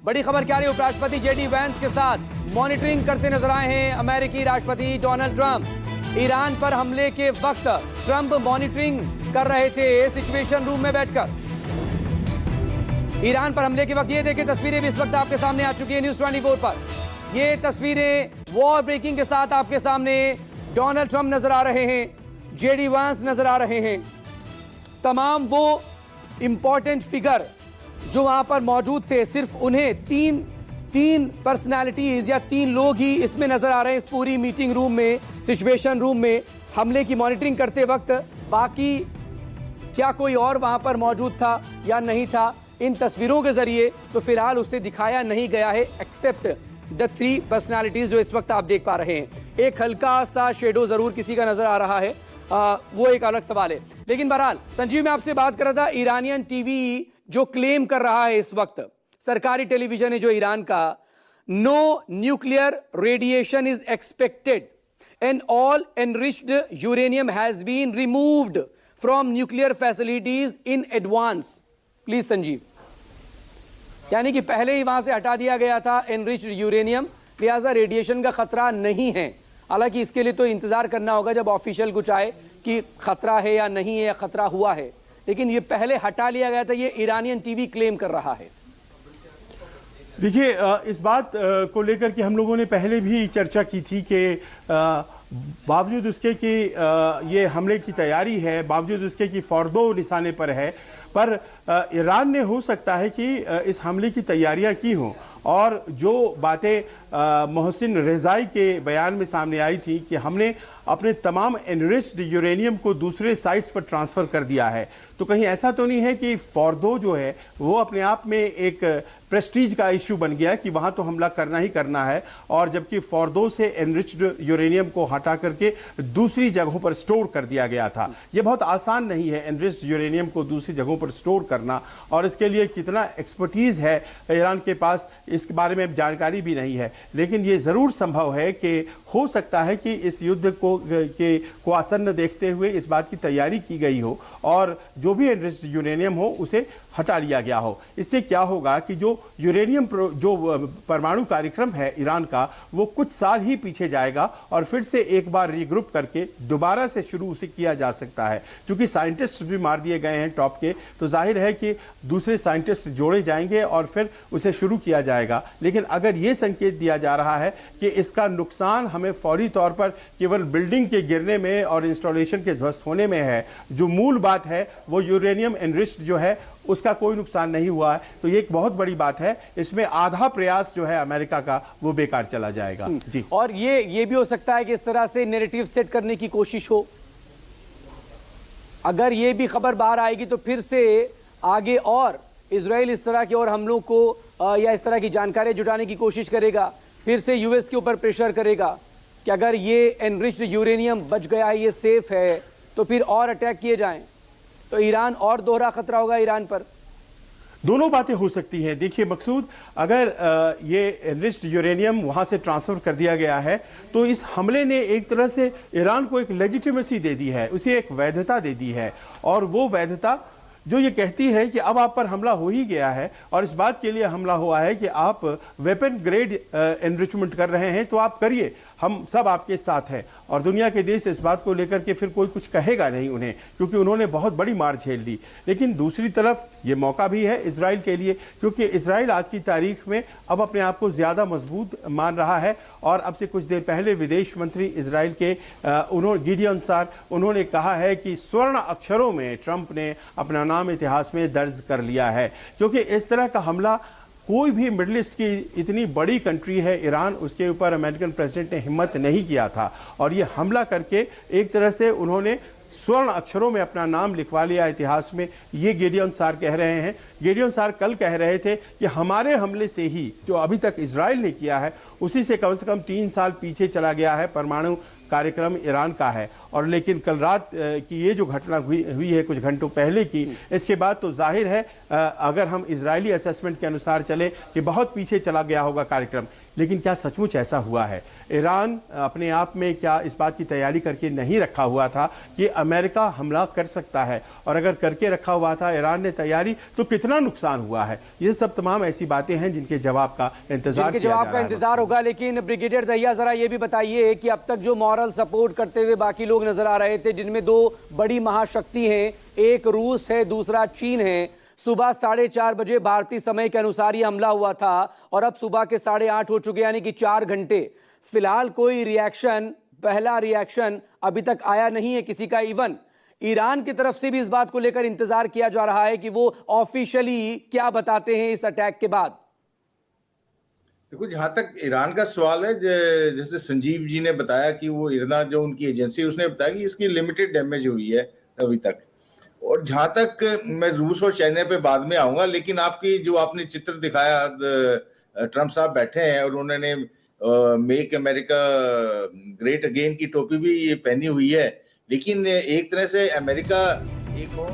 बड़ी खबर क्या रही, उपराष्ट्रपति जेडी वैंस के साथ मॉनिटरिंग करते नजर आए हैं अमेरिकी राष्ट्रपति डोनाल्ड ट्रंप। ईरान पर हमले के वक्त ट्रंप मॉनिटरिंग कर रहे थे सिचुएशन रूम में बैठकर। ईरान पर हमले के वक्त ये देखिए तस्वीरें भी इस वक्त आपके सामने आ चुकी है न्यूज़ 24 पर। ये तस्वीरें वॉर ब्रेकिंग के साथ आपके सामने डोनाल्ड ट्रंप नजर आ रहे हैं, जेडी वैंस नजर आ रहे हैं। तमाम वो इंपॉर्टेंट फिगर जो वहां पर मौजूद थे, सिर्फ उन्हें तीन पर्सनालिटीज या 3 लोग ही इसमें नजर आ रहे हैं इस पूरी मीटिंग रूम में, सिचुएशन रूम में हमले की मॉनिटरिंग करते वक्त। बाकी क्या कोई और वहां पर मौजूद था या नहीं था, इन तस्वीरों के जरिए तो फिलहाल उसे दिखाया नहीं गया है, एक्सेप्ट द 3 पर्सनालिटीज जो इस वक्त आप देख पा रहे हैं। एक हल्का सा शेडो जरूर किसी का नजर आ रहा है, वो एक अलग सवाल है। लेकिन बहरहाल संजीव, मैं आपसे बात कर रहा था, ईरानियन टीवी जो क्लेम कर रहा है इस वक्त, सरकारी टेलीविजन है जो ईरान का, no nuclear radiation is expected and all enriched uranium has been removed from nuclear facilities in advance. Please Sanjeev, यानी कि पहले ही वहां से हटा दिया गया था एनरिच्ड यूरेनियम, लिहाजा रेडिएशन का खतरा नहीं है। हालांकि इसके लिए तो इंतजार करना होगा जब ऑफिशियल कुछ आए कि खतरा है या नहीं है या खतरा हुआ है, लेकिन ये पहले हटा लिया गया था, ये ईरानियन टीवी क्लेम कर रहा है। देखिए, इस बात को लेकर के हम लोगों ने पहले भी चर्चा की थी कि बावजूद उसके कि ये हमले की तैयारी है, बावजूद उसके कि फौरदो निशाने पर है, पर ईरान ने हो सकता है कि इस हमले की तैयारियां की हों। और जो बातें मोहसिन रेजाई के बयान में सामने आई थी कि हमने अपने तमाम एनरिच्ड यूरेनियम को दूसरे साइट्स पर ट्रांसफ़र कर दिया है, तो कहीं ऐसा तो नहीं है कि फौरदो जो है वो अपने आप में एक प्रेस्टीज का इश्यू बन गया कि वहाँ तो हमला करना ही करना है, और जबकि फौरदो से एनरिच्ड यूरेनियम को हटा करके दूसरी जगहों पर स्टोर कर दिया गया था। ये बहुत आसान नहीं है एनरिच्ड यूरेनियम को दूसरी जगहों पर स्टोर करना, और इसके लिए कितना एक्सपर्टीज़ है ईरान के पास इस बारे में जानकारी भी नहीं है। लेकिन ये ज़रूर संभव है कि हो सकता है कि इस युद्ध को आसन्न देखते हुए इस बात की तैयारी की गई हो और जो भी एनरिच्ड यूरेनियम हो उसे हटा लिया गया हो। इससे क्या होगा कि जो यूरेनियम जो परमाणु कार्यक्रम है ईरान का, वो कुछ साल ही पीछे जाएगा और फिर से एक बार रीग्रुप करके दोबारा से शुरू उसे किया जा सकता है। क्योंकि साइंटिस्ट भी मार दिए गए हैं टॉप के, तो जाहिर है कि दूसरे साइंटिस्ट जोड़े जाएंगे और फिर उसे शुरू किया जाएगा। लेकिन अगर ये संकेत दिया जा रहा है कि इसका नुकसान हमें फौरी तौर पर केवल बिल्डिंग के गिरने में और इंस्टॉलेशन के ध्वस्त होने में है, जो मूल बात है वो यूरेनियम एनरिच्ड जो है उसका कोई नुकसान नहीं हुआ है, तो ये एक बहुत बड़ी बात है। इसमें आधा प्रयास जो है अमेरिका का वो बेकार चला जाएगा। जी, और ये भी हो सकता है कि इस तरह से नैरेटिव सेट करने की कोशिश हो। अगर ये भी खबर बाहर आएगी तो फिर से आगे और इजराइल इस तरह के और हमलों को या इस तरह की जानकारी जुटाने की कोशिश करेगा, फिर से यूएस के ऊपर प्रेशर करेगा कि अगर ये एनरिच्ड यूरेनियम बच गया है, ये सेफ है, तो फिर और अटैक किए जाएं, तो ईरान और दोहरा खतरा होगा ईरान पर। दोनों बातें हो सकती हैं। देखिए मकसूद, अगर ये एनरिच्ड यूरेनियम वहाँ से ट्रांसफ़र कर दिया गया है तो इस हमले ने एक तरह से ईरान को एक लेजिटिमेसी दे दी है, उसे एक वैधता दे दी है, और वो वैधता जो ये कहती है कि अब आप पर हमला हो ही गया है और इस बात के लिए हमला हुआ है कि आप वेपन ग्रेड एनरिचमेंट कर रहे हैं, तो आप करिए, हम सब आपके साथ हैं। और दुनिया के देश इस बात को लेकर के फिर कोई कुछ कहेगा नहीं उन्हें, क्योंकि उन्होंने बहुत बड़ी मार झेल ली। लेकिन दूसरी तरफ ये मौका भी है इजराइल के लिए, क्योंकि इजराइल आज की तारीख में अब अपने आप को ज़्यादा मजबूत मान रहा है। और अब से कुछ देर पहले विदेश मंत्री इजराइल के गिडियन सार, उन्होंने कहा है कि स्वर्ण अक्षरों में ट्रंप ने अपना नाम इतिहास में दर्ज कर लिया है, क्योंकि इस तरह का हमला कोई भी मिडिल ईस्ट की इतनी बड़ी कंट्री है ईरान, उसके ऊपर अमेरिकन प्रेसिडेंट ने हिम्मत नहीं किया था। और ये हमला करके एक तरह से उन्होंने स्वर्ण अक्षरों में अपना नाम लिखवा लिया इतिहास में, ये गिडियन सार कह रहे हैं। गिडियन सार कल कह रहे थे कि हमारे हमले से ही जो अभी तक इजराइल ने किया है उसी से कम 3 साल पीछे चला गया है परमाणु कार्यक्रम ईरान का है। और लेकिन कल रात की ये जो घटना हुई है कुछ घंटों पहले की, इसके बाद तो जाहिर है अगर हम इजरायली असेसमेंट के अनुसार चले कि बहुत पीछे चला गया होगा कार्यक्रम। लेकिन क्या सचमुच ऐसा हुआ है? ईरान अपने आप में क्या इस बात की तैयारी करके नहीं रखा हुआ था कि अमेरिका हमला कर सकता है? और अगर करके रखा हुआ था ईरान ने तैयारी, तो कितना नुकसान हुआ है? ये सब तमाम ऐसी बातें हैं जिनके जवाब का इंतजार जिनके जवाब का इंतजार होगा। लेकिन ब्रिगेडियर दहिया, जरा ये भी बताइए कि अब तक जो मॉरल सपोर्ट करते हुए बाकी लोग नजर आ रहे थे, जिनमें दो बड़ी महाशक्ति हैं, एक रूस है, दूसरा चीन है। सुबह 4:30 बजे भारतीय समय के अनुसार ये हमला हुआ था और अब सुबह के 8:30 हो चुके, यानी कि 4 घंटे। फिलहाल कोई रिएक्शन, पहला रिएक्शन अभी तक आया नहीं है किसी का। इवन ईरान की तरफ से भी इस बात को लेकर इंतजार किया जा रहा है कि वो ऑफिशियली क्या बताते हैं इस अटैक के बाद। देखो, जहां तक ईरान का सवाल है, जैसे संजीव जी ने बताया कि वो इरना जो उनकी एजेंसी है उसने बताया कि इसकी लिमिटेड डैमेज हुई है अभी तक। और जहां तक, मैं रूस और चाइना पे बाद में आऊंगा, लेकिन आपकी जो आपने चित्र दिखाया, ट्रम्प साहब बैठे हैं और उन्होंने मेक अमेरिका ग्रेट अगेन की टोपी भी पहनी हुई है, लेकिन एक तरह से अमेरिका एक और